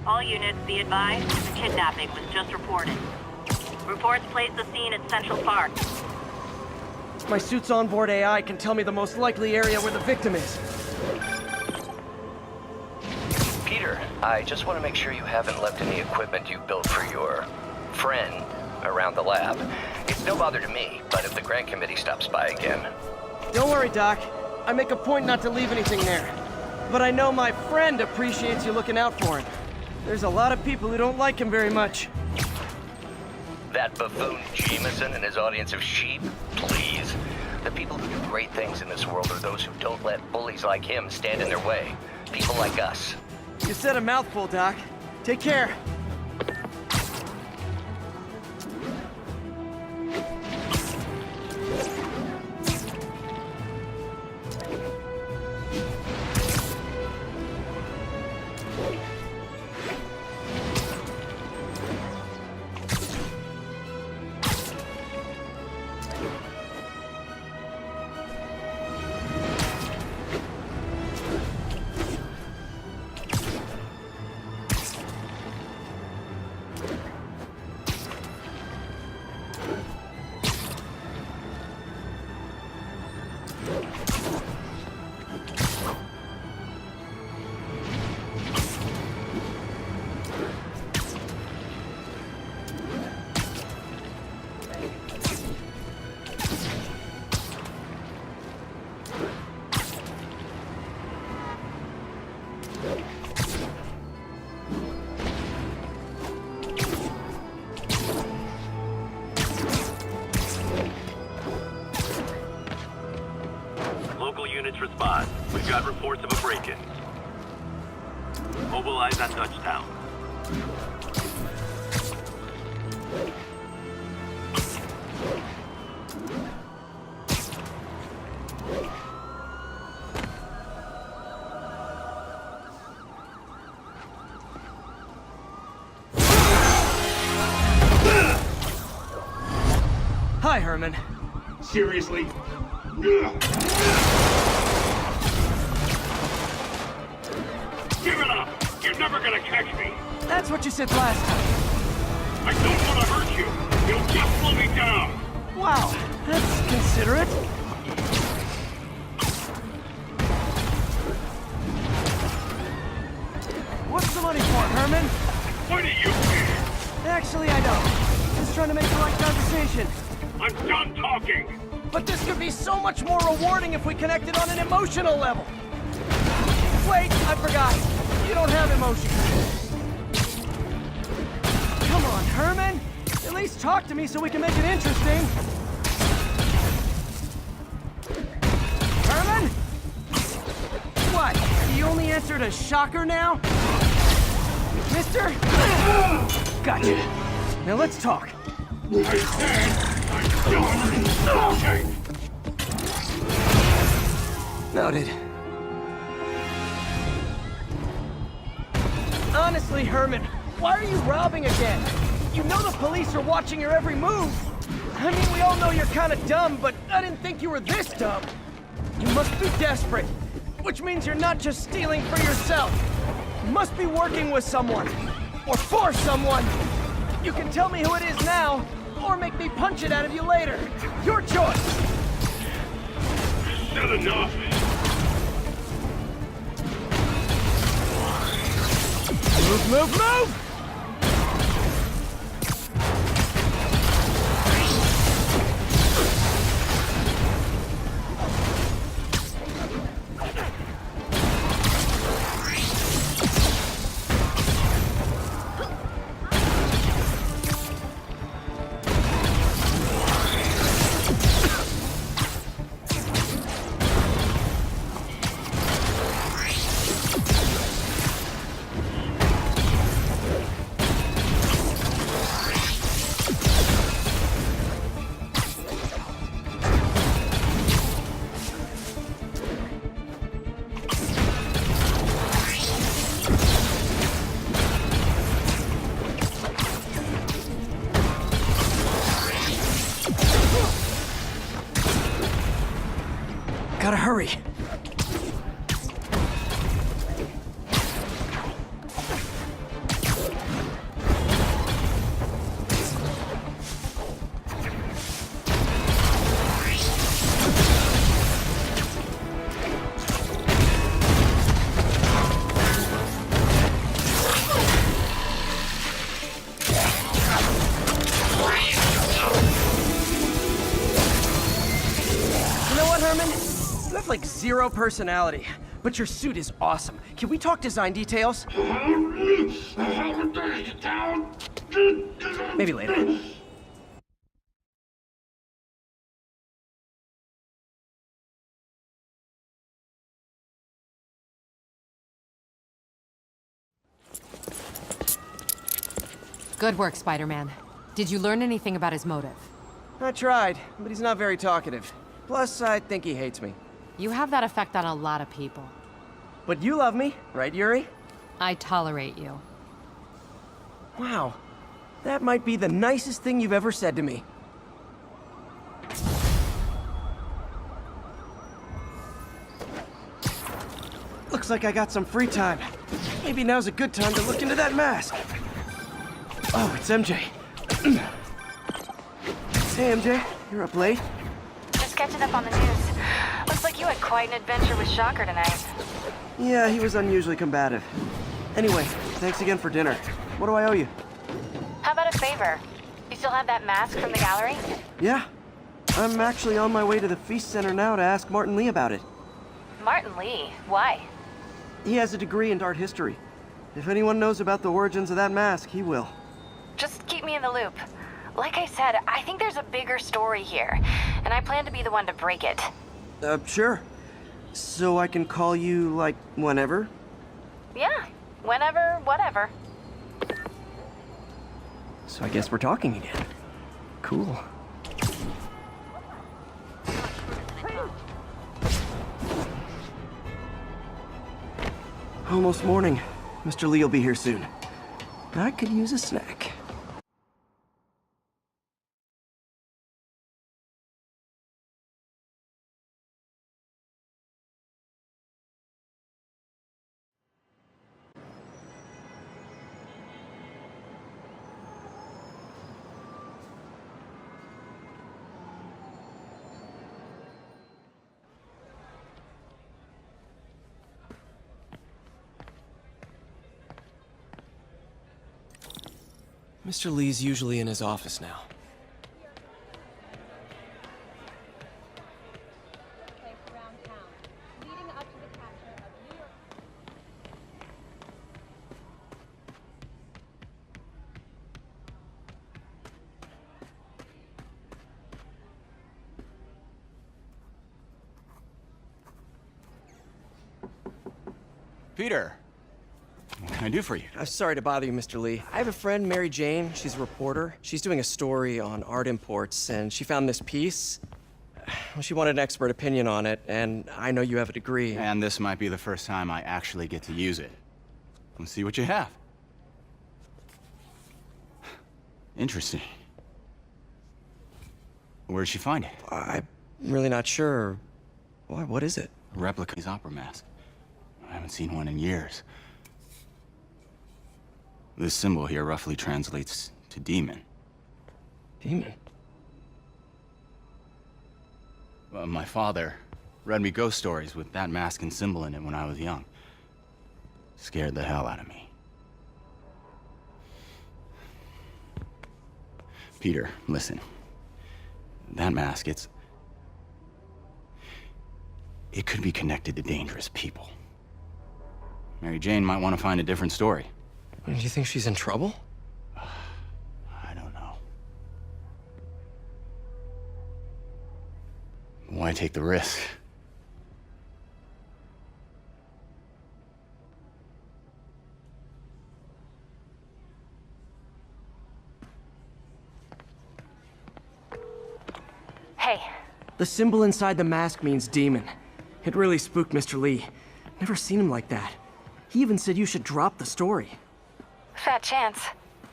All units, be advised, a kidnapping was just reported. Reports place the scene at Central Park. My suit's onboard AI can tell me the most likely area where the victim is. Peter, I just want to make sure you haven't left any equipment you built for your friend around the lab. It's no bother to me, but if the grant committee stops by again... Don't worry, Doc. I make a point not to leave anything there. But I know my friend appreciates you looking out for him. There's a lot of people who don't like him very much. That buffoon Jameson and his audience of sheep? Please. The people who do great things in this world are those who don't let bullies like him stand in their way. People like us. You said a mouthful, Doc. Take care. Units respond. We've got reports of a break-in. Mobilize at touchdown. Hi, Herman. Seriously? Give it up! You're never gonna catch me! That's what you said last time. I don't want to hurt you! You'll just slow me down! Wow, that's considerate. What's the money for, Herman? Why do you care? Actually, I don't. Just trying to make the right conversation. I'm done talking! But this could be so much more rewarding if we connected on an emotional level. Wait, I forgot. You don't have emotions. Come on, Herman. At least talk to me so we can make it interesting. Herman? What? You only answered a shocker now? Mister? Gotcha. Now let's talk. I said I'm done talking! Noted. Honestly, Herman, why are you robbing again? You know the police are watching your every move. I mean, we all know you're kind of dumb, but I didn't think you were this dumb. You must be desperate, which means you're not just stealing for yourself. You must be working with someone, or for someone. You can tell me who it is now, or make me punch it out of you later. Your choice. Said enough! Move, move, move! Gotta hurry. You have like zero personality, but your suit is awesome. Can we talk design details? Maybe later. Good work, Spider-Man. Did you learn anything about his motive? I tried, but he's not very talkative. Plus, I think he hates me. You have that effect on a lot of people. But you love me, right, Yuri? I tolerate you. Wow. That might be the nicest thing you've ever said to me. Looks like I got some free time. Maybe now's a good time to look into that mask. Oh, it's MJ. Hey, MJ. You're up late? Just catching up on the news. Looks like you had quite an adventure with Shocker tonight. Yeah, he was unusually combative. Anyway, thanks again for dinner. What do I owe you? How about a favor? You still have that mask from the gallery? Yeah. I'm actually on my way to the Feast Center now to ask Martin Lee about it. Martin Lee? Why? He has a degree in art history. If anyone knows about the origins of that mask, he will. Just keep me in the loop. Like I said, I think there's a bigger story here, and I plan to be the one to break it. Sure. So I can call you, like, whenever? Yeah, whenever, whatever. So I guess we're talking again. Cool. Almost morning. Mr. Lee will be here soon. I could use a snack. Mr. Lee's usually in his office now. Peter, what can I do for you? I'm sorry to bother you, Mr. Lee. I have a friend, Mary Jane. She's a reporter. She's doing a story on art imports, and she found this piece. Well, she wanted an expert opinion on it, and I know you have a degree. And this might be the first time I actually get to use it. Let's see what you have. Interesting. Where did she find it? I'm really not sure. Why, what is it? A replica of his opera mask. I haven't seen one in years. This symbol here roughly translates to demon. Demon? My father read me ghost stories with that mask and symbol in it when I was young. Scared the hell out of me. Peter, listen. That mask, it could be connected to dangerous people. Mary Jane might want to find a different story. Do you think she's in trouble? I don't know. Why take the risk? Hey, The symbol inside the mask means demon. It really spooked Mr. Lee. Never seen him like that. He even said you should drop the story. fat chance.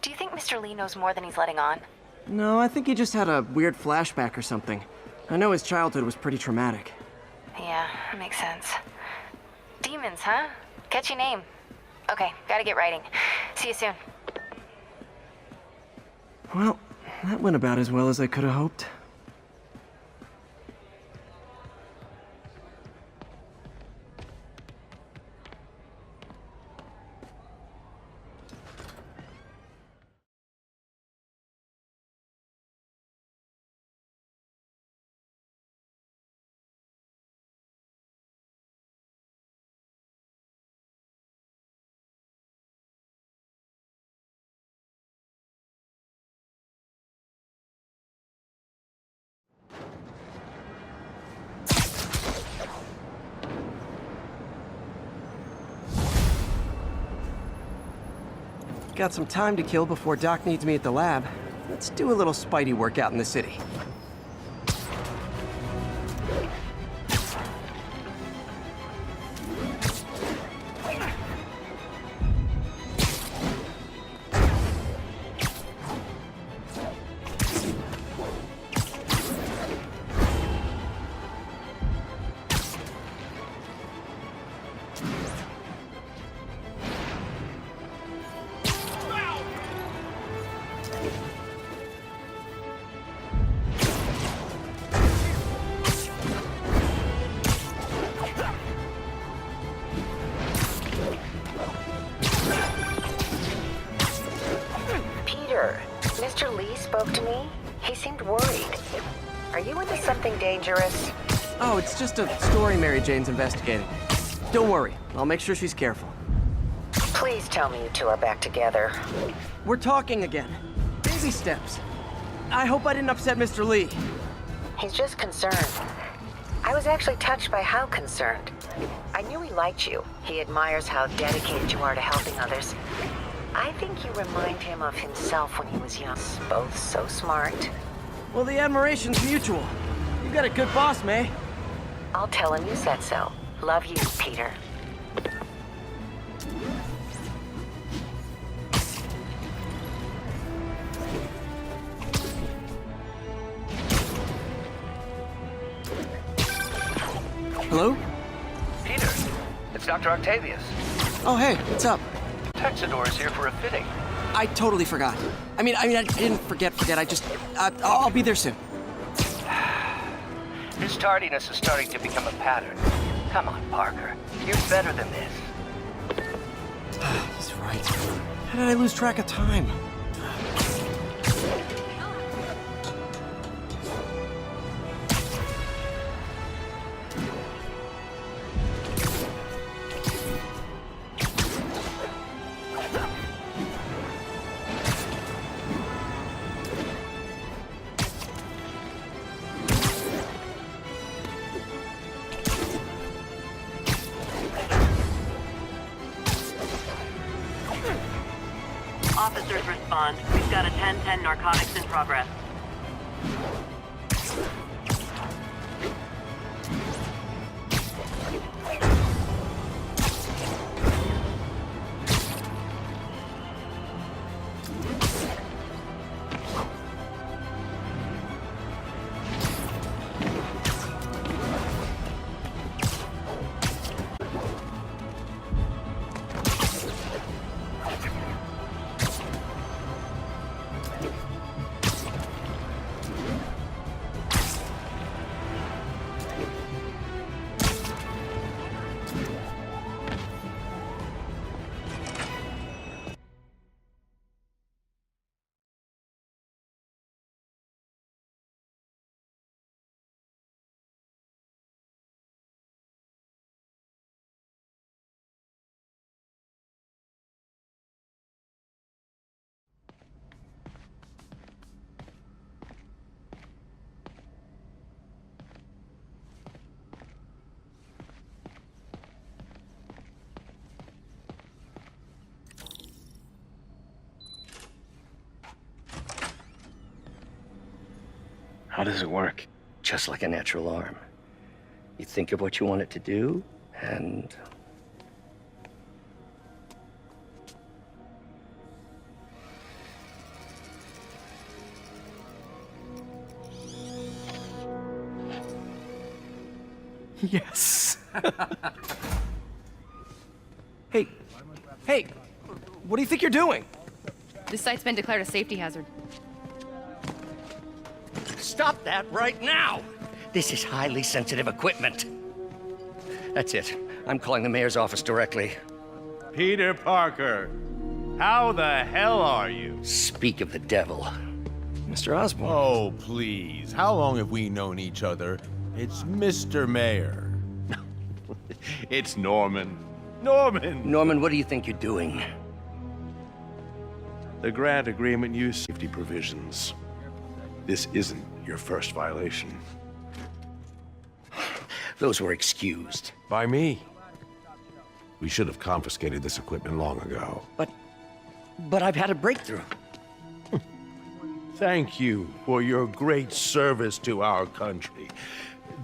Do you think Mr. Lee knows more than he's letting on? No, I think he just had a weird flashback or something. I know his childhood was pretty traumatic. Yeah, makes sense. Demons, huh? Catchy name. Okay, gotta get writing. See you soon. Well, that went about as well as I could have hoped. Got some time to kill before Doc needs me at the lab. Let's do a little Spidey workout in the city. Mr. Lee spoke to me. He seemed worried. Are you into something dangerous? Oh, it's just a story Mary Jane's investigating. Don't worry, I'll make sure she's careful. Please tell me you two are back together. We're talking again. Baby steps. I hope I didn't upset Mr. Lee. He's just concerned. I was actually touched by how concerned. I knew he liked you. He admires how dedicated you are to helping others. I think you remind him of himself when he was young. Both so smart. Well, the admiration's mutual. You got a good boss, May. I'll tell him you said so. Love you, Peter. Hello? Peter, it's Dr. Octavius. Oh, hey, what's up? Texador is here for a fitting. I totally forgot. I didn't forget. I'll be there soon. This tardiness is starting to become a pattern. Come on, Parker. You're better than this. He's right. How did I lose track of time? Officers respond. We've got a 10-10 narcotics in progress. How does it work? Just like a natural arm. You think of what you want it to do, and... Yes. Hey, what do you think you're doing? This site's been declared a safety hazard. Stop that right now! This is highly sensitive equipment. That's it. I'm calling the mayor's office directly. Peter Parker, how the hell are you? Speak of the devil. Mr. Osborn. Oh, please. How long have we known each other? It's Mr. Mayor. It's Norman. Norman! Norman, what do you think you're doing? The grant agreement used safety provisions. This isn't your first violation. Those were excused. By me. We should have confiscated this equipment long ago. But but I've had a breakthrough. Thank you for your great service to our country.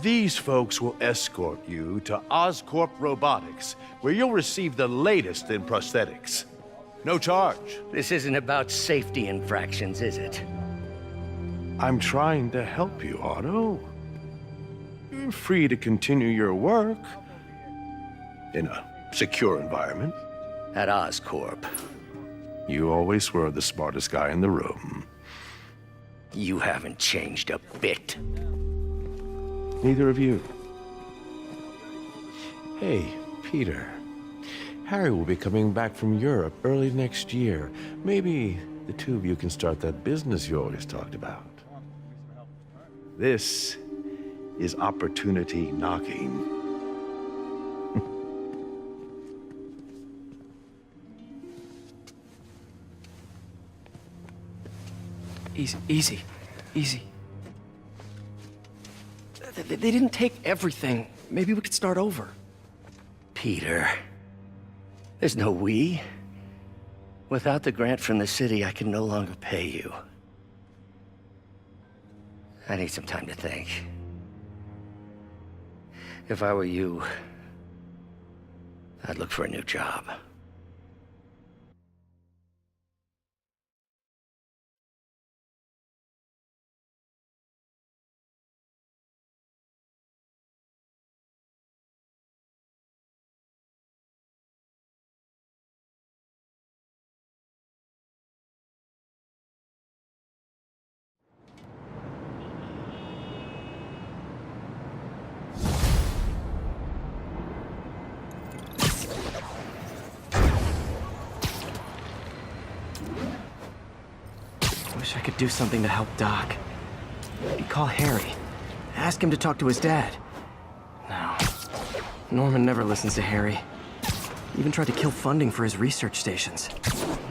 These folks will escort you to Oscorp Robotics, where you'll receive the latest in prosthetics. No charge. This isn't about safety infractions, is it? I'm trying to help you, Otto. You're free to continue your work in a secure environment. At Oscorp. You always were the smartest guy in the room. You haven't changed a bit. Neither of you. Hey, Peter. Harry will be coming back from Europe early next year. Maybe the two of you can start that business you always talked about. This is opportunity knocking. Easy. They didn't take everything. Maybe we could start over. Peter, there's no we. Without the grant from the city, I can no longer pay you. I need some time to think. If I were you, I'd look for a new job. Wish I could do something to help Doc. Maybe call Harry. Ask him to talk to his dad. No. Norman never listens to Harry. He even tried to kill funding for his research stations.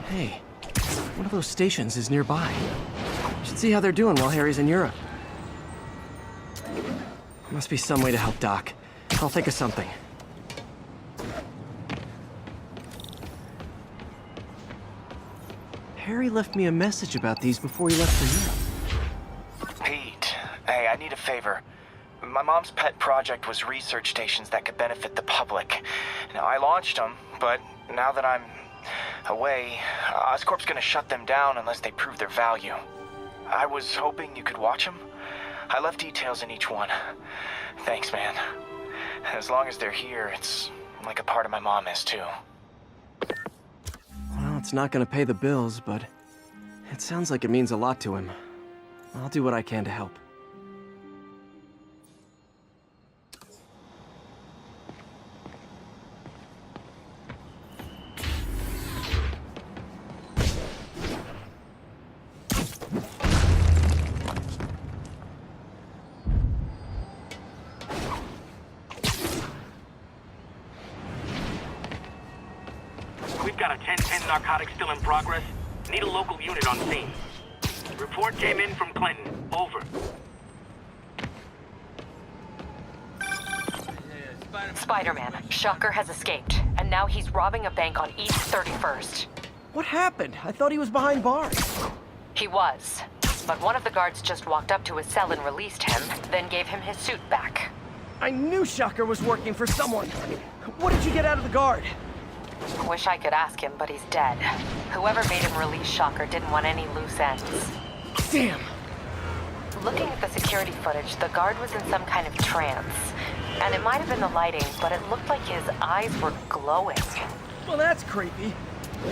Hey, one of those stations is nearby. Should see how they're doing while Harry's in Europe. Must be some way to help Doc. I'll think of something. Harry left me a message about these before he left for Europe. Pete, hey, I need a favor. My mom's pet project was research stations that could benefit the public. Now, I launched them, but now that I'm away, Oscorp's gonna shut them down unless they prove their value. I was hoping you could watch them. I left details in each one. Thanks, man. As long as they're here, it's like a part of my mom is, too. Well, it's not gonna pay the bills, but it sounds like it means a lot to him. I'll do what I can to help. We've got a 10-10 narcotics still in progress. Need a local unit on scene. Report came in from Clinton. Over. Spiderman, Shocker has escaped, and now he's robbing a bank on East 31st. What happened? I thought he was behind bars. He was, but one of the guards just walked up to his cell and released him, then gave him his suit back. I knew Shocker was working for someone. What did you get out of the guard? Wish I could ask him, but he's dead. Whoever made him release Shocker didn't want any loose ends. Damn! Looking at the security footage, the guard was in some kind of trance. And it might have been the lighting, but it looked like his eyes were glowing. Well, that's creepy.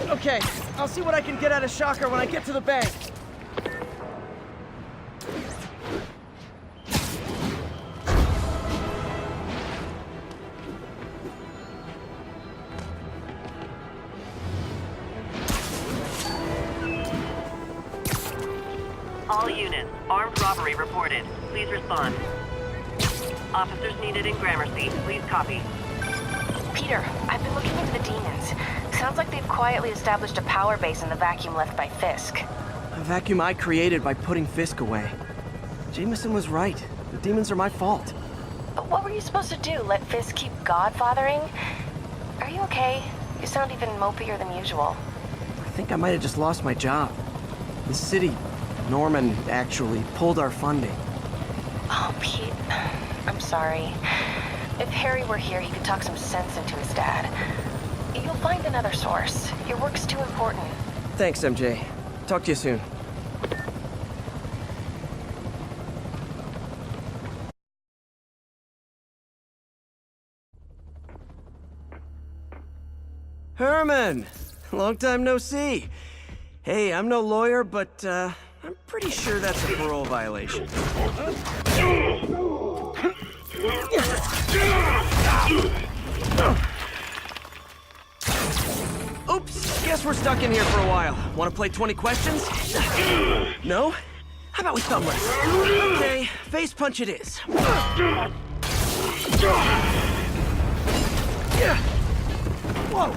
Okay, I'll see what I can get out of Shocker when I get to the bank. All units, armed robbery reported. Please respond. Officers needed in Gramercy. Please copy. Peter, I've been looking into the demons. Sounds like they've quietly established a power base in the vacuum left by Fisk. A vacuum I created by putting Fisk away. Jameson was right. The demons are my fault. But what were you supposed to do? Let Fisk keep godfathering? Are you okay? You sound even mopier than usual. I think I might have just lost my job. The city, Norman, actually pulled our funding. Oh, Pete, I'm sorry. If Harry were here, he could talk some sense into his dad. You'll find another source. Your work's too important. Thanks, MJ. Talk to you soon. Herman! Long time no see. Hey, I'm no lawyer, but, I'm pretty sure that's a parole violation. Oops, guess we're stuck in here for a while. Want to play 20 questions? No? How about we thumb wrestle? Okay, face punch it is. Whoa!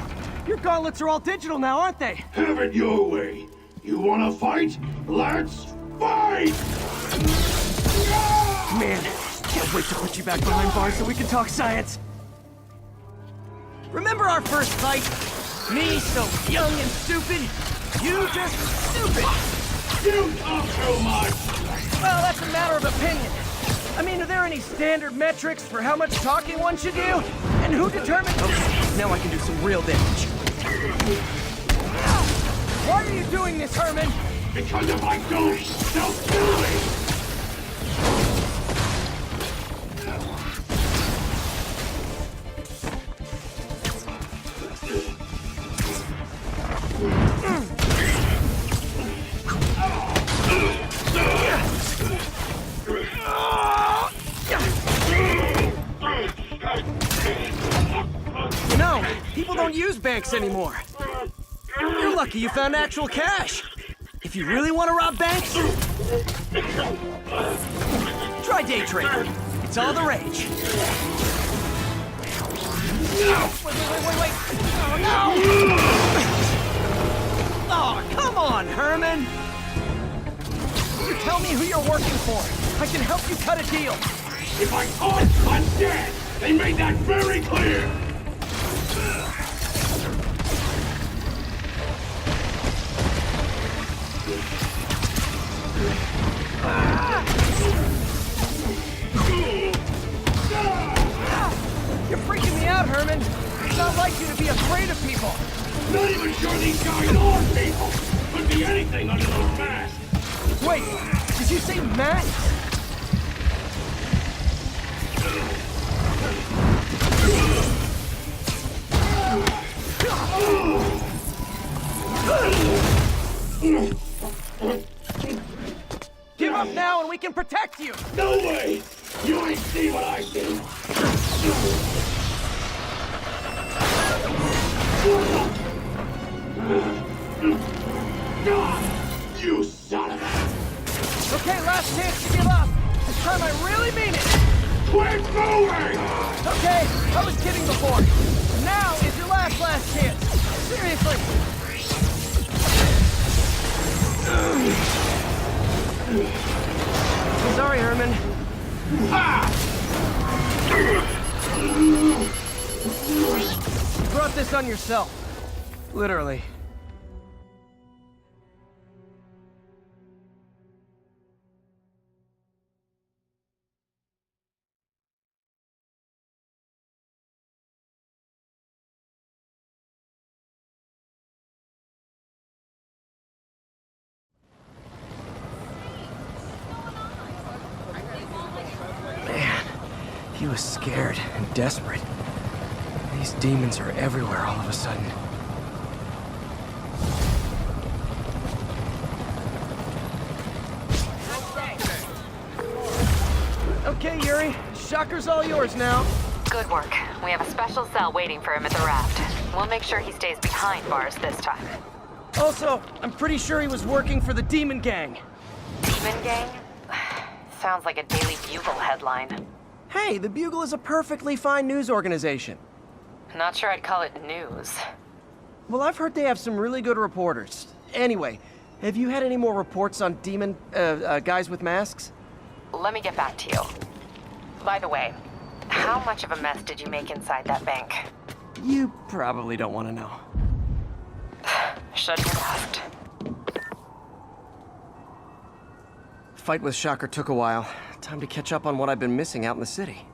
Your gauntlets are all digital now, aren't they? Have it your way. You wanna fight? Let's fight! Man, can't wait to put you back behind bars so we can talk science. Remember our first fight? Me so young and stupid, you just stupid. You talk too much! Well, that's a matter of opinion. I mean, are there any standard metrics for how much talking one should do? And who determines... Okay, now I can do some real damage. Why are you doing this, Herman? Because if I don't, they'll kill me! No, people don't use banks anymore. You're lucky you found actual cash. If you really want to rob banks, try day trading. It's all the rage. Wait. Oh, no! Oh, come on, Herman! You tell me who you're working for. I can help you cut a deal. If I talk, I'm dead! They made that very clear! You're freaking me out, Herman. It's not like you to be afraid of people. Not even sure these guys are people! Could be anything under those masks! Wait, did you say masks? Give up now and we can protect you! No way! You ain't see what I see! You son of a... Okay, last chance to give up. This time I really mean it. Quit moving! Okay, I was kidding before. Now is your last chance. Seriously. Sorry, Herman. You brought this on yourself. Literally. He was scared and desperate. These demons are everywhere all of a sudden. Okay, Yuri. Shocker's all yours now. Good work. We have a special cell waiting for him at the raft. We'll make sure he stays behind bars this time. Also, I'm pretty sure he was working for the Demon Gang. Demon Gang? Sounds like a Daily Bugle headline. Hey, the Bugle is a perfectly fine news organization. Not sure I'd call it news. Well, I've heard they have some really good reporters. Anyway, have you had any more reports on demon, guys with masks? Let me get back to you. By the way, how much of a mess did you make inside that bank? You probably don't want to know. Shouldn't have asked. Fight with Shocker took a while. Time to catch up on what I've been missing out in the city.